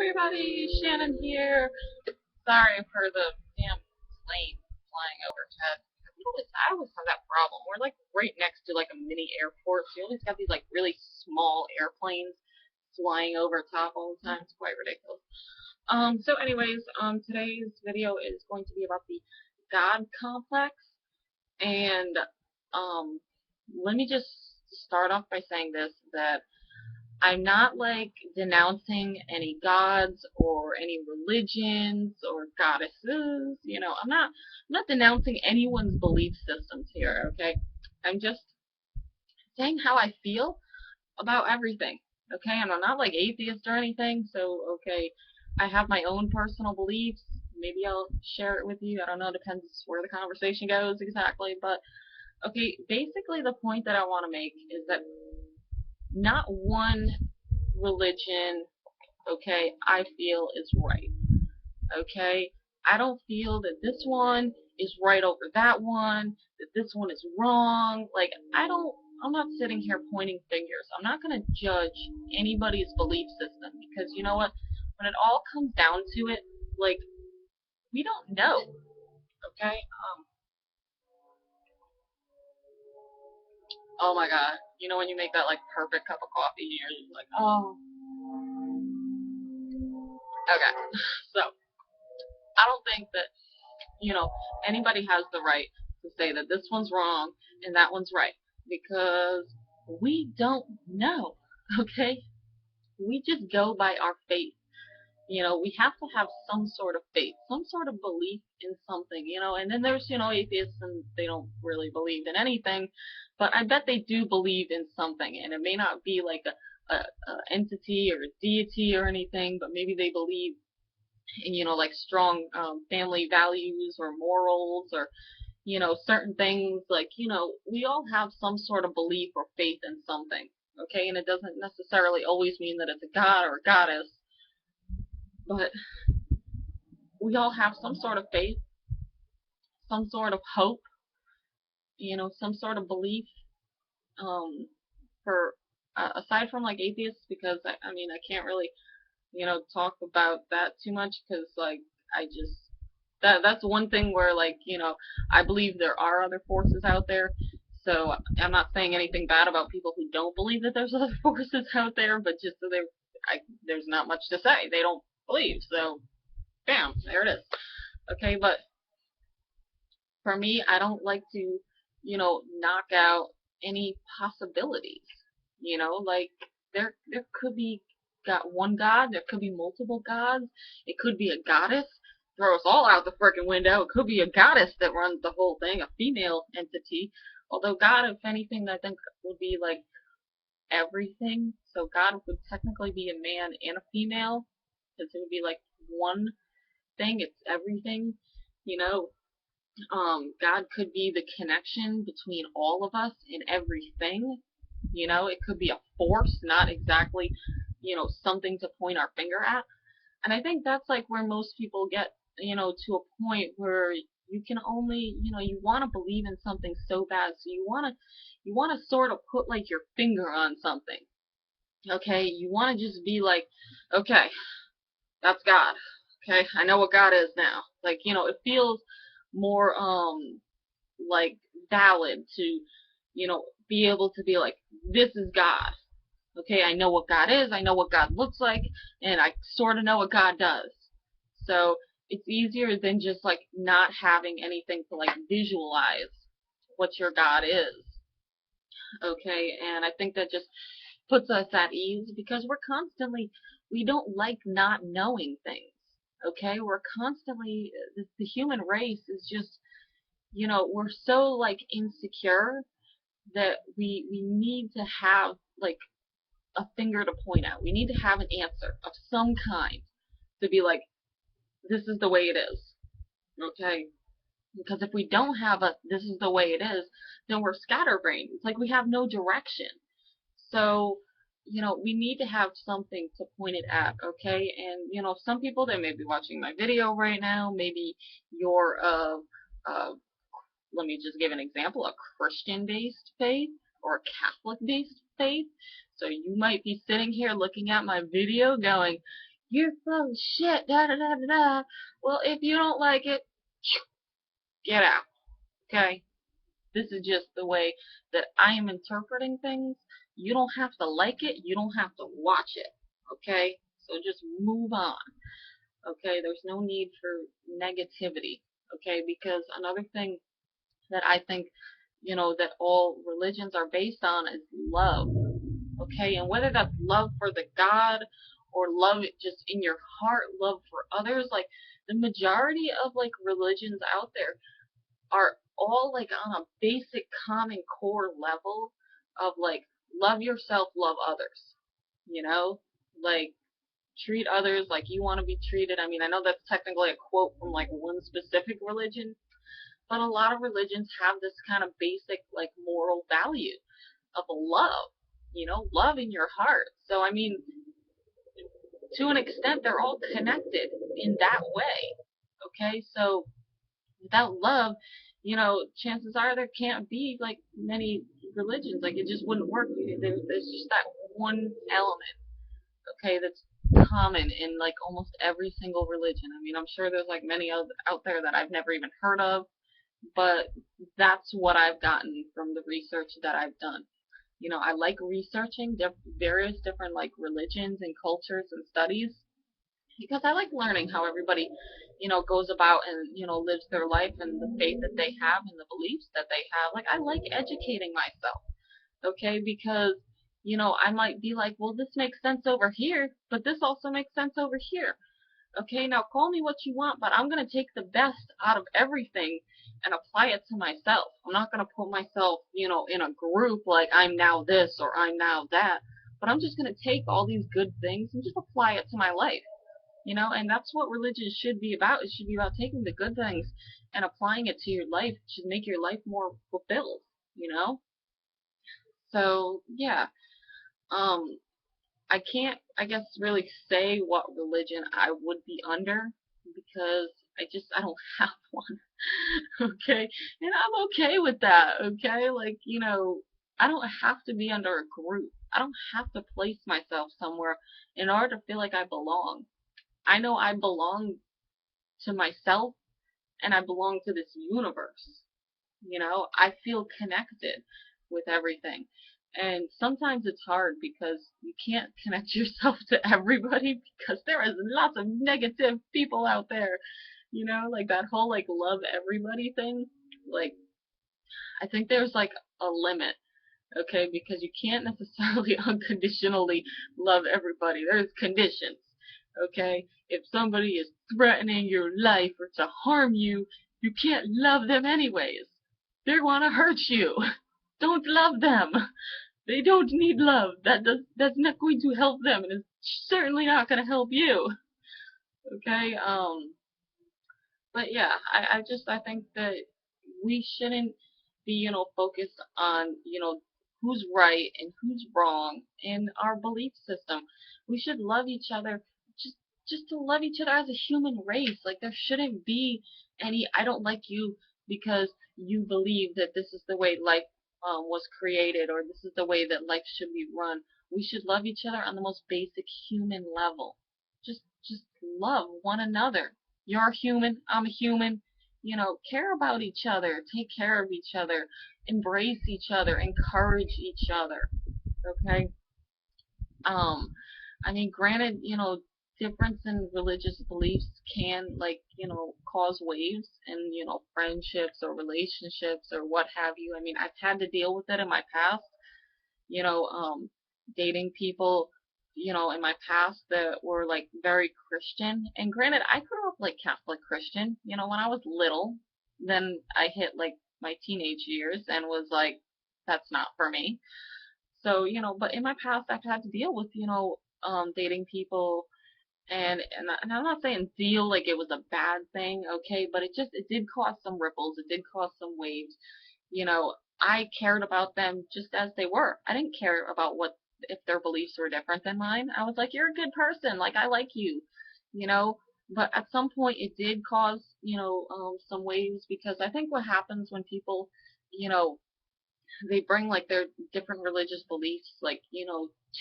everybody, Shannon here. Sorry for the damn plane flying overhead. I always have that problem. We're like right next to like a mini airport, so you always got these like really small airplanes flying over top all the time. It's quite ridiculous. Today's video is going to be about the God complex, and um, let me just start off by saying this, that I'm not like denouncing any gods or any religions or goddesses. I'm not denouncing anyone's belief systems here, okay? I'm just saying how I feel about everything, okay? And I'm not like atheist or anything, so okay, I have my own personal beliefs. Maybe I'll share it with you. I don't know, depends where the conversation goes exactly, but okay, basically the point that I want to make is that not one religion, okay, I feel is right. Okay? I don't feel that this one is right over that one, that this one is wrong. I'm not sitting here pointing fingers. I'm not going to judge anybody's belief system because you know what? When it all comes down to it, like, we don't know. Okay? Oh my god. You know when you make that, like, perfect cup of coffee and you're just like, oh. Okay. So, I don't think that anybody has the right to say that this one's wrong and that one's right because we don't know, okay? We just go by our faith. We have to have some sort of faith, some sort of belief in something, and then there's, atheists and they don't really believe in anything, but I bet they do believe in something, and it may not be like a entity or a deity or anything, but maybe they believe like strong family values or morals or certain things, like we all have some sort of belief or faith in something, okay, and it doesn't necessarily always mean that it's a god or a goddess, but we all have some sort of faith, some sort of hope, some sort of belief, for aside from like atheists, because I mean I can't really talk about that too much because like I just that's one thing where like I believe there are other forces out there. So I'm not saying anything bad about people who don't believe that there's other forces out there, but just so there's not much to say. They don't believe, so bam, there it is. Okay, but for me, I don't like to knock out any possibilities. Like there could be got one god, there could be multiple gods, it could be a goddess. Throw us all out the frickin' window. It could be a goddess that runs the whole thing, a female entity. Although God, if anything, I think would be like everything. So God would technically be a man and a female, because it would be like one thing. It's everything. You know, God could be the connection between all of us and everything. It could be a force, not exactly, something to point our finger at. And I think that's like where most people get, to a point where you can only, you want to believe in something so bad, so you want to sort of put like your finger on something. Okay, you want to just be like, okay, that's God. Okay, I know what God is now. Like, it feels more like valid to, be able to be like, this is God. Okay, I know what God is, I know what God looks like, and I sort of know what God does. So it's easier than just like not having anything to like visualize what your God is. Okay, and I think that just puts us at ease because we don't like not knowing things. Okay, we're constantly, the human race is just, we're so like insecure that we need to have like a finger to point at. We need to have an answer of some kind to be like, this is the way it is. Okay? Because if we don't have a this is the way it is, then we're scatterbrained. It's like we have no direction. So, we need to have something to point it at, okay? And, some people, they may be watching my video right now. Maybe you're let me just give an example, a Christian-based faith or a Catholic-based faith. So you might be sitting here looking at my video going, you're full of shit, da da da da da. Well, if you don't like it, get out, okay? This is just the way that I am interpreting things. You don't have to like it, you don't have to watch it, okay? So just move on, okay? There's no need for negativity, okay? Because another thing that I think, that all religions are based on is love, okay? And whether that's love for the God or love just in your heart, love for others, like the majority of like religions out there are all like on a basic common core level of like love yourself, love others, you know? Like treat others like you want to be treated. I mean, I know that's technically a quote from like one specific religion, but a lot of religions have this kind of basic like moral value of love, love in your heart. So I mean, to an extent, they're all connected in that way. Okay, so without love, chances are there can't be like many religions. Like it just wouldn't work. There's just that one element, okay, that's common in like almost every single religion. I mean, I'm sure there's like many out there that I've never even heard of, but that's what I've gotten from the research that I've done. I like researching various different like religions and cultures and studies because I like learning how everybody, goes about and, lives their life and the faith that they have and the beliefs that they have. Like, I like educating myself, okay? Because, I might be like, well, this makes sense over here, but this also makes sense over here. Okay, now call me what you want, but I'm going to take the best out of everything and apply it to myself. I'm not going to put myself, in a group like I'm now this or I'm now that, but I'm just going to take all these good things and just apply it to my life. And that's what religion should be about. It should be about taking the good things and applying it to your life. It should make your life more fulfilled, you know? So, yeah. Um, I can't, I guess, really say what religion I would be under because I don't have one. Okay? And I'm okay with that, okay? Like, I don't have to be under a group. I don't have to place myself somewhere in order to feel like I belong. I know I belong to myself and I belong to this universe. I feel connected with everything. And sometimes it's hard because you can't connect yourself to everybody because there is lots of negative people out there. Like that whole like love everybody thing. Like I think there's like a limit, okay? Because you can't necessarily unconditionally love everybody. There's conditions, okay? If somebody is threatening your life or to harm you, you can't love them anyways. They want to hurt you. Don't love them. They don't need love. That's not going to help them, and it's certainly not going to help you. Okay. But yeah, I think that we shouldn't be, focused on, who's right and who's wrong in our belief system. We should love each other just just to love each other as a human race. Like there shouldn't be any I don't like you because you believe that this is the way life was created or this is the way that life should be run. We should love each other on the most basic human level. Just love one another. You're human, I'm a human. Care about each other, take care of each other, embrace each other, encourage each other. Okay? Um, I mean, granted, difference in religious beliefs can, like, cause waves in, friendships or relationships or what have you. I mean, I've had to deal with it in my past, you know, um, dating people, in my past that were like very Christian. And granted, I grew up like Catholic Christian, when I was little. Then I hit like my teenage years and was like, that's not for me. So, but in my past, I've had to deal with, dating people and I'm not saying deal like it was a bad thing, okay, but it did cause some ripples, it did cause some waves. I cared about them just as they were. I didn't care about what if their beliefs were different than mine. I was like, you're a good person, like I like you, you know. But at some point, it did cause some waves because I think what happens when people, you know, they bring like their different religious beliefs like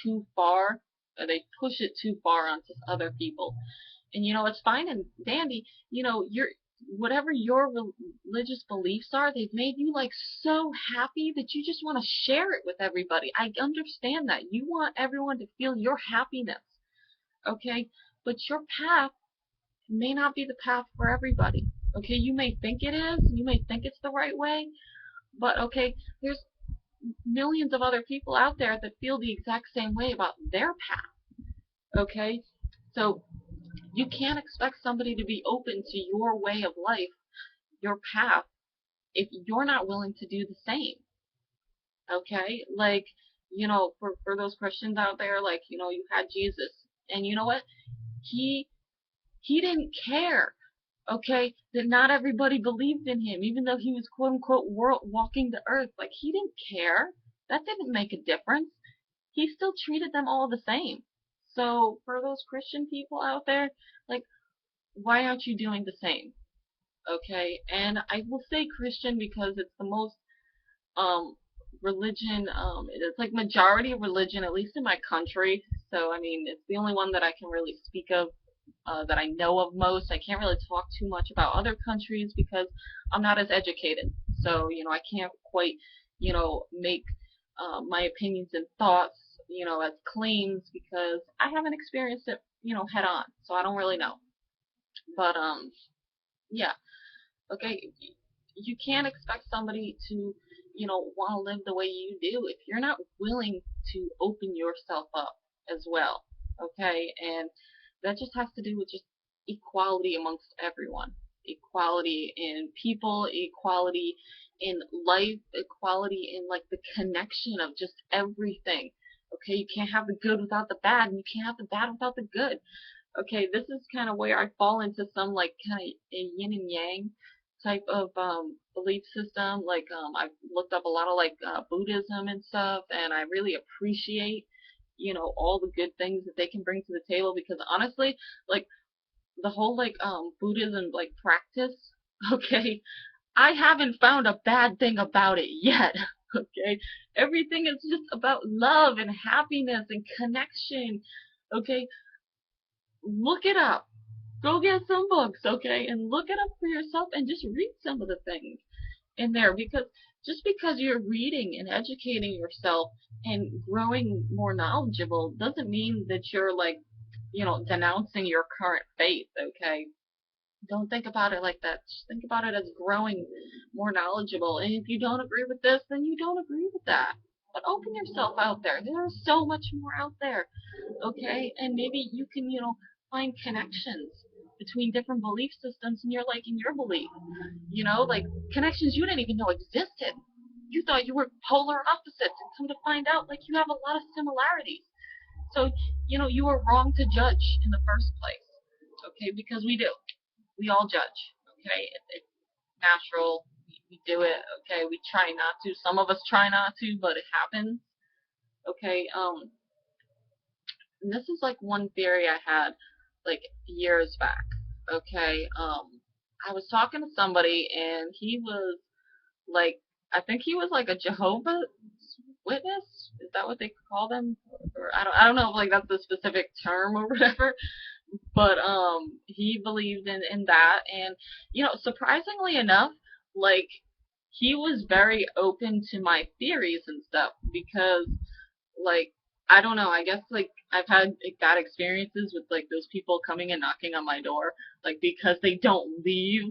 too far. or they push it too far onto other people. And it's fine and dandy. Your whatever your religious beliefs are, they've made you like so happy that you just want to share it with everybody. I understand that. You want everyone to feel your happiness, okay? But your path may not be the path for everybody. Okay, you may think it is, you may think it's the right way, but okay, there's millions of other people out there that feel the exact same way about their path. Okay, so you can't expect somebody to be open to your way of life, your path, if you're not willing to do the same. Okay, like, for those Christians out there, like, you had Jesus, and you know what? He he didn't care, okay, that not everybody believed in him, even though he was quote unquote walking the earth. Like, he didn't care. That didn't make a difference. He still treated them all the same. So for those Christian people out there, like, why aren't you doing the same? Okay, and I will say Christian because it's the most um religion, it's like majority religion, at least in my country. So I mean, it's the only one that I can really speak of, that I know of most. I can't really talk too much about other countries because I'm not as educated. So, I can't quite, make my opinions and thoughts, as claims because I haven't experienced it, head on. So I don't really know. But, yeah, okay. You can't expect somebody to, want to live the way you do if you're not willing to open yourself up as well. Okay, and that just has to do with just equality amongst everyone. Equality in people, equality in life, equality in like the connection of just everything. Okay, you can't have the good without the bad, and you can't have the bad without the good. Okay, this is kind of where I fall into some like kind of a yin and yang type of belief system. Like I've looked up a lot of like Buddhism and stuff, and I really appreciate all the good things that they can bring to the table because honestly, like the whole like Buddhism like practice, okay, I haven't found a bad thing about it yet. Okay, everything is just about love and happiness and connection. Okay, look it up. Go get some books, okay, and look it up for yourself and just read some of the things in there because just because you're reading and educating yourself and growing more knowledgeable doesn't mean that you're like, denouncing your current faith, okay? Don't think about it like that. Just think about it as growing more knowledgeable. And if you don't agree with this, then you don't agree with that. But open yourself out there. There's so much more out there, okay? And maybe you can, find connections between different belief systems and your like in your belief. Like connections you didn't even know existed. You thought you were polar opposites, and come to find out, like you have a lot of similarities. So, you were wrong to judge in the first place, okay? Because we do. We all judge, okay? It's natural. We do it, okay? We try not to. Some of us try not to, but it happens, okay? And this is like one theory I had like years back. Okay, I was talking to somebody and he was like, I think he was like a Jehovah's Witness. Is that what they call them? Or I don't know if like that's the specific term or whatever. But he believed in that, and surprisingly enough, like he was very open to my theories and stuff because like I don't know, I guess like I've had like, bad experiences with like those people coming and knocking on my door, like because they don't leave.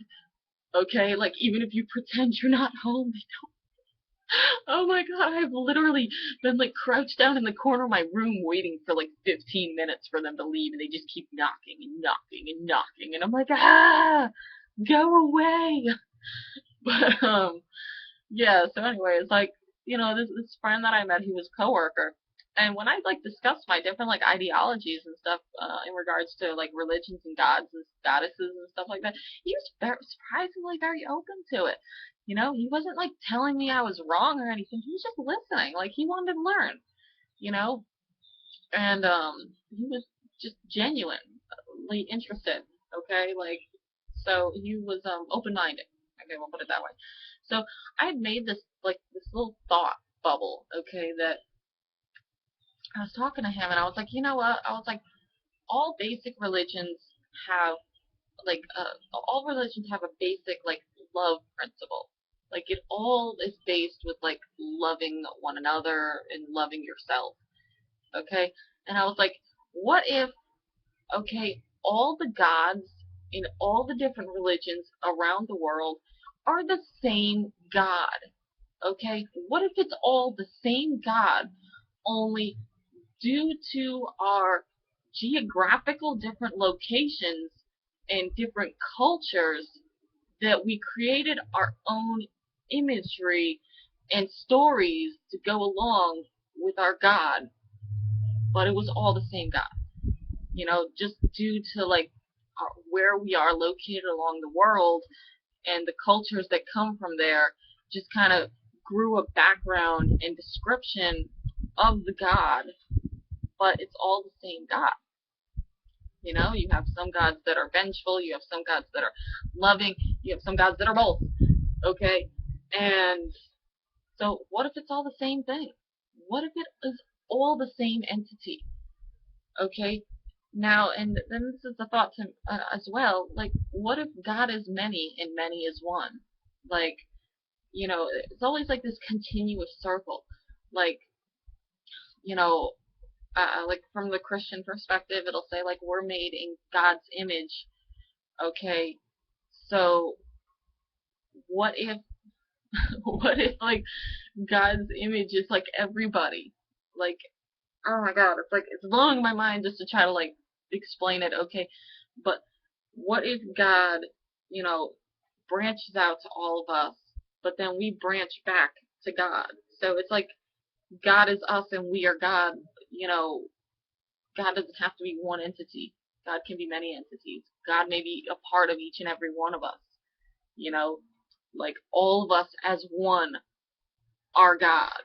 Okay, like even if you pretend you're not home, they don't. Oh my god, I've literally been like crouched down in the corner of my room waiting for like 15 minutes for them to leave, and they just keep knocking and knocking and knocking, and I'm like, go away. But yeah, so anyway, it's like, this friend that I met, he was a coworker. And when I like discussed my different like ideologies and stuff in regards to like religions and gods and goddesses and stuff like that, he was surprisingly very open to it. He wasn't like telling me I was wrong or anything. He was just listening, like he wanted to learn. You know, and he was just genuinely interested. Okay, like so he was open-minded. Okay, we'll put it that way. So I had made this like this little thought bubble. Okay, that I was talking to him, and I was like, you know what? I was like, all basic religions have all religions have a basic like love principle. Like it all is based with like loving one another and loving yourself. Okay? And I was like, what if, okay, all the gods in all the different religions around the world are the same God? Okay? What if it's all the same God, only due to our geographical different locations and different cultures that we created our own imagery and stories to go along with our God, but it was all the same God. Just due to like where we are located along the world and the cultures that come from there, just kind of grew a background and description of the God, but it's all the same God. You have some gods that are vengeful, you have some gods that are loving, you have some gods that are both. Okay? And so what if it's all the same thing? What if it is all the same entity? Okay? Now, and then this is a thought to, as well, like, what if God is many and many is one? Like, it's always like this continuous circle. Like, you know, like from the Christian perspective, it'll say like we're made in God's image. Okay, so what if what if like God's image is like everybody? Like, oh my God, it's like it's blowing my mind just to try to like explain it. Okay, but what if God, you know, branches out to all of us, but then we branch back to God? So it's like God is us and we are God. You know, God doesn't have to be one entity. God can be many entities. God may be a part of each and every one of us. You know, like all of us as one are God.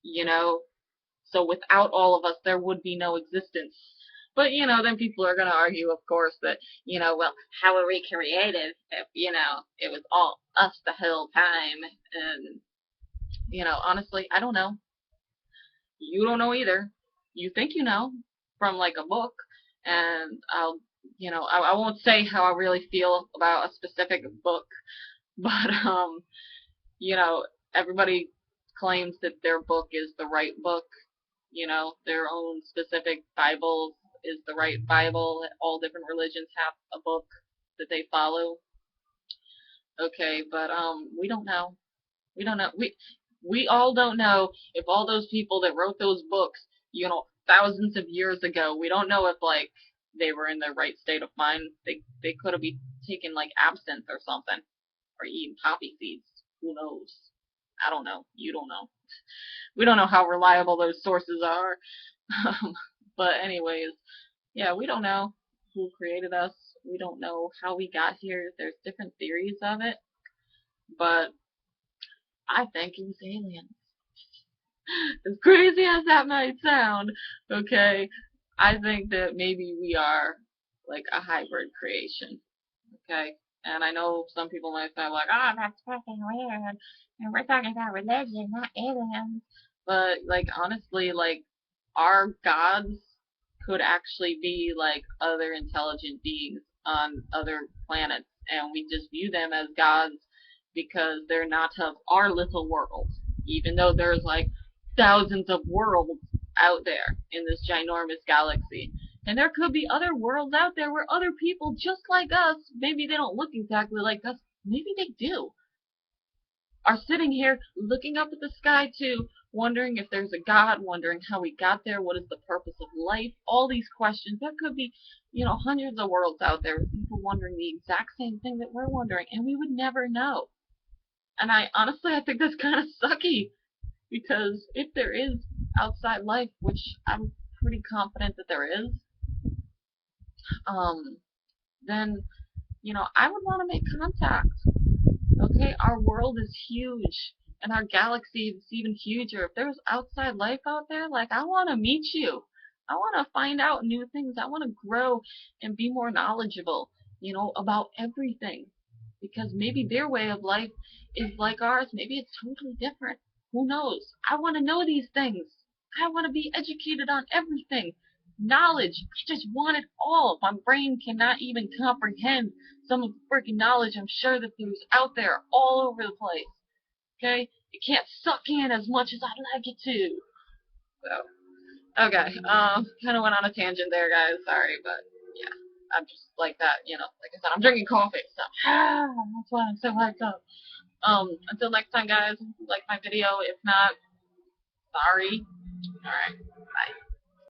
You know, so without all of us, there would be no existence. But then people are going to argue, of course, that well, how are we created if it was all us the whole time? And honestly, I don't know. You don't know either. You think you know from like a book, and I won't say how I really feel about a specific book, but you know, everybody claims that their book is the right book. Their own specific Bible is the right Bible. All different religions have a book that they follow. Okay, but we don't know. We don't know. We all don't know if all those people that wrote those books, thousands of years ago, we don't know if like they were in their right state of mind. They could have been taking like absinthe or something, or eating poppy seeds. Who knows? I don't know. You don't know. We don't know how reliable those sources are. But anyways, yeah, we don't know who created us. We don't know how we got here. There's different theories of it, but I think it was aliens. As crazy as that might sound, okay, I think that maybe we are like a hybrid creation, okay? And I know some people might say like, oh, that's fucking weird, and we're talking about religion, not aliens. But like honestly, like our gods could actually be like other intelligent beings on other planets, and we just view them as gods because they're not of our little world, even though there's like thousands of worlds out there in this ginormous galaxy. And there could be other worlds out there where other people just like us, maybe they don't look exactly like us, maybe they do, are sitting here looking up at the sky too, wondering if there's a God, wondering how we got there, what is the purpose of life, all these questions. There could be, hundreds of worlds out there with people wondering the exact same thing that we're wondering, and we would never know. And I think that's kind of sucky, because if there is outside life, which I'm pretty confident that there is, um, then, I would want to make contact. Okay, our world is huge, and our galaxy is even huger. If there's outside life out there, like, I want to meet you. I want to find out new things. I want to grow and be more knowledgeable, about everything. Because maybe their way of life is like ours. Maybe it's totally different. Who knows? I want to know these things. I want to be educated on everything. Knowledge. I just want it all. My brain cannot even comprehend some of the freaking knowledge I'm sure that there's out there all over the place. Okay? It can't suck in as much as I'd like it to. So, okay. Kind of went on a tangent there, guys. Sorry, but yeah. I'm just like that, Like I said, I'm drinking coffee, so that's why I'm so hyped up. Until next time, guys. Like my video. If not, sorry. All right. Bye.